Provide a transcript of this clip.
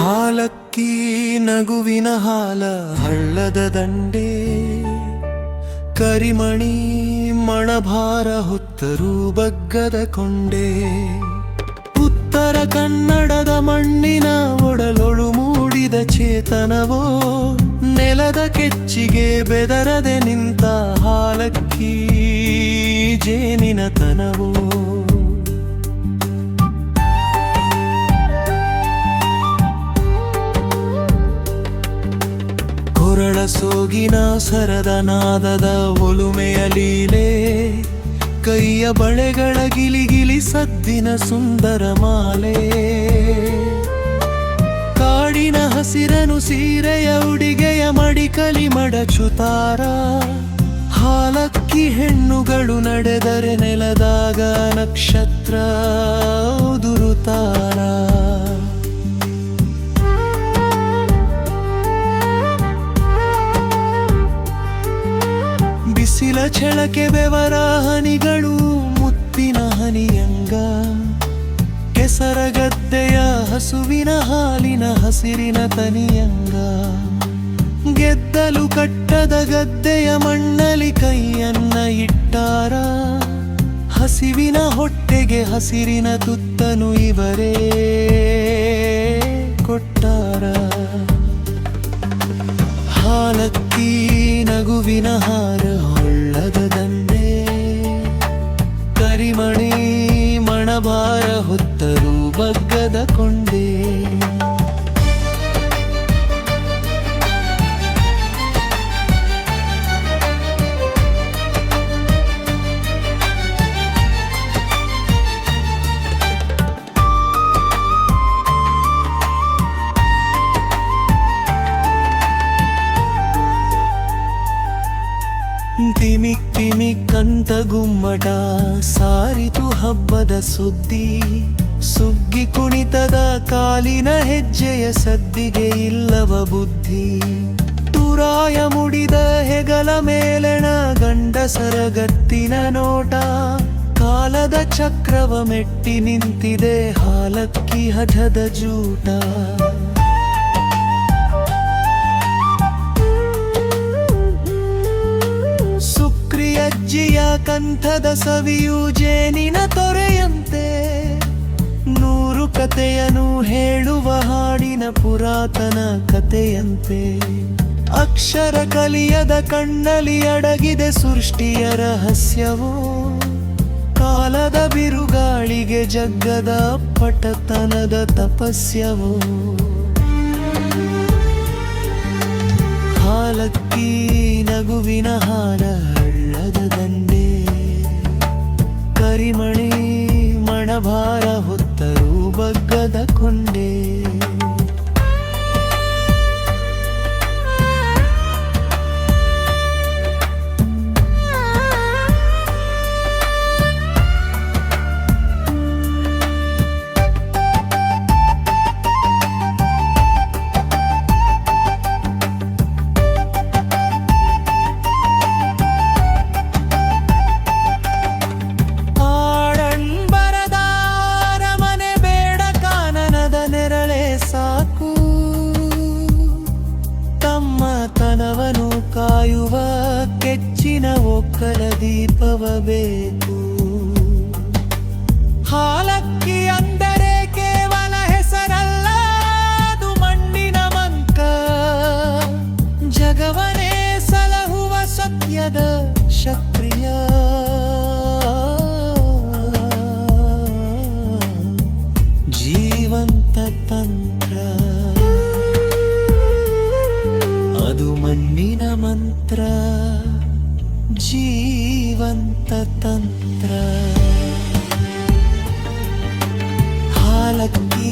ಹಾಲಕ್ಕಿ ನಗುವಿನ ಹಾಲ ಹಳ್ಳದ ದಂಡೆ, ಕರಿಮಣಿ ಮಣಭಾರ ಹೊತ್ತರೂ ಬಗ್ಗದ ಕೊಂಡೆ. ಉತ್ತರ ಕನ್ನಡದ ಮಣ್ಣಿನ ಒಡಲೊಳು ಮೂಡಿದ ಚೇತನವೋ, ನೆಲದ ಕೆಚ್ಚಿಗೆ ಬೆದರದೆ ನಿಂತ ಹಾಲಕ್ಕಿ ಜೇನಿನ ತನವೋ. ಕೊರಳ ಸೋಗಿನ ಸರದ ನಾದದ ಒಲುಮೆಯ ಲೀಲೆ, ಕೈಯ ಬಳೆಗಳ ಗಿಲಿಗಿಲಿ ಸದ್ದಿನ ಸುಂದರ ಮಾಲೆ. ಕಾಡಿನ ಹಸಿರನು ಸೀರೆಯ ಉಡಿಗೆಯ ಮಡಿಕಲಿ ಮಡಚುತ್ತಾರ, ಹಾಲಕ್ಕಿ ಹೆಣ್ಣುಗಳು ನಡೆದರೆ ನೆಲದಾಗ ನಕ್ಷತ್ರ ಉದುರುತ್ತಾರ. ಬಿಸಿಲ ಛಳಕೆ ಬೆವರ ಹನಿಗಳು ಮುತ್ತಿನ ಹನಿಯಂಗ, ಕೆಸರ ಗದ್ದೆಯ ಹಸುವಿನ ಹಾಲಿನ ಹಸಿರಿನ ತನಿಯಂಗ. ಗೆದ್ದಲು ಕಟ್ಟದ ಗದ್ದೆಯ ಮಣ್ಣಲಿ ಕೈಯನ್ನ ಇಟ್ಟಾರ, ಹಸಿವಿನ ಹೊಟ್ಟೆಗೆ ಹಸಿರಿನ ತುತ್ತನು ಇವರೇ ಕೊಟ್ಟಾರ. ಹಾಲಕ್ಕಿ ನಗುವಿನ ಹಾರ ಹೊಳ್ಳದ ದಂಡೆ, ಕರಿಮಣಿ ಮಣಭಾರ ಹೊತ್ತರೂ ಬಗ್ಗದ ಕೊಂಡೆ. ತಿಮಿಕ್ ತಿಮಿಕ್ ಅಂತ ಗುಮ್ಮಟ ಸಾರಿತು ಹಬ್ಬದ ಸುದ್ದಿ, ಸುಗ್ಗಿ ಕುಣಿತದ ಕಾಲಿನ ಹೆಜ್ಜೆಯ ಸದ್ದಿಗೆ ಇಲ್ಲವ ಬುದ್ಧಿ. ತುರಾಯ ಮುಡಿದ ಹೆಗಲ ಮೇಲೆಣ ಗಂಡಸರ ಗತ್ತಿನ ನೋಟ, ಕಾಲದ ಚಕ್ರವ ಮೆಟ್ಟಿ ನಿಂತಿದೆ ಹಾಲಕ್ಕಿ ಹಠದ ಜೂಟ. ಅಜ್ಜಿಯ ಕಂಠದ ಸವಿಯು ಜೇನಿನ ತೊರೆಯಂತೆ, ನೂರು ಕತೆಯನು ಹೇಳುವ ಹಾಡಿನ ಪುರಾತನ ಕತೆಯಂತೆ. ಅಕ್ಷರ ಕಲಿಯದ ಕಣ್ಣಲಿ ಅಡಗಿದೆ ಸೃಷ್ಟಿಯ ರಹಸ್ಯವೋ, ಕಾಲದ ಬಿರುಗಾಳಿಗೆ ಜಗ್ಗದ ಪಟತನದ ತಪಸ್ಯವೋ. ಹಾಲಕ್ಕಿ ನಗುವಿನ ಹಾರ ಹಳ್ಳದ ದಂಡೆ, ಕರಿಮಣಿ ಮಣಭಾರ ಹೊತ್ತರೂ ಬಗ್ಗದ ಕೊಂಡೆ. ತನವನು ಕಾಯುವ ಕೆಚ್ಚಿನ ಒಕ್ಕಲ ದೀಪವ ಬೇಕು. ಹಾಲಕ್ಕಿ ಅಂದರೆ ಕೇವಲ ಹೆಸರಲ್ಲ, ಅದು ಮಣ್ಣಿನ ಮಂಕ, ಜಗವನೇ ಸಲಹುವ ಸತ್ಯದ ಶಕ್ತಿಯ. ಜೀವಂತ ತಂತ್ರ, ಅದು ಮಣ್ಣಿನ ಮಂತ್ರ, ಜೀವಂತ ತಂತ್ರ. ಹಾಲಕ್ಕಿ